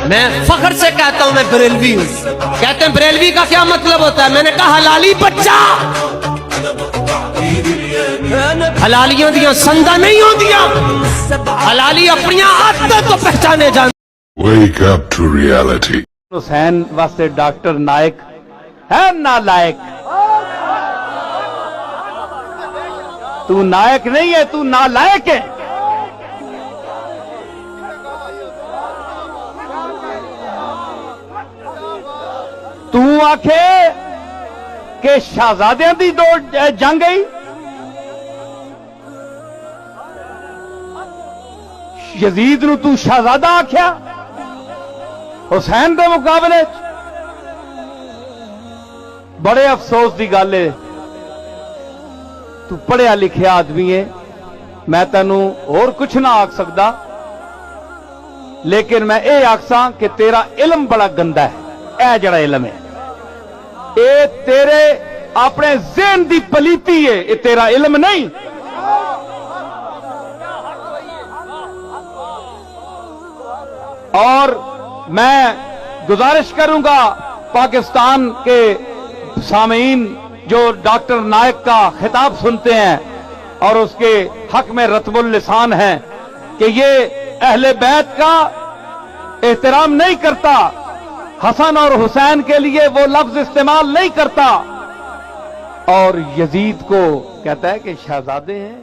میں فخر سے کہتا ہوں میں بریلوی ہوں. کہتے ہیں بریلوی کا کیا مطلب ہوتا ہے؟ میں نے کہا حلالی بچہ. حلالیوں دیاں سنگا نہیں ہوں دیاں. حلالی اپنی عادت تو پہچانے جان. Wake up to reality. حسین واسطے ڈاکٹر نائک ہے نالائک. تو نائک نہیں ہے، تو نالائک ہے. تو آکھے کہ شہزادیاں دی دو جنگ گئی. یزید نو تو شہزادہ آکھیا حسین دے مقابلے. بڑے افسوس دی گل ہے، تو پڑھیا لکھیا آدمی ہے. میں تینوں اور کچھ نہ آکھ سکدا، لیکن میں اے آکھساں کہ تیرا علم بڑا گندا ہے. اے جڑا علم ہے اے تیرے اپنے ذہن دی پلیتی ہے، اے تیرا علم نہیں. اور میں گزارش کروں گا پاکستان کے سامعین جو ڈاکٹر نائک کا خطاب سنتے ہیں اور اس کے حق میں رطب اللسان ہیں کہ یہ اہل بیت کا احترام نہیں کرتا، حسن اور حسین کے لیے وہ لفظ استعمال نہیں کرتا، اور یزید کو کہتا ہے کہ شہزادے ہیں.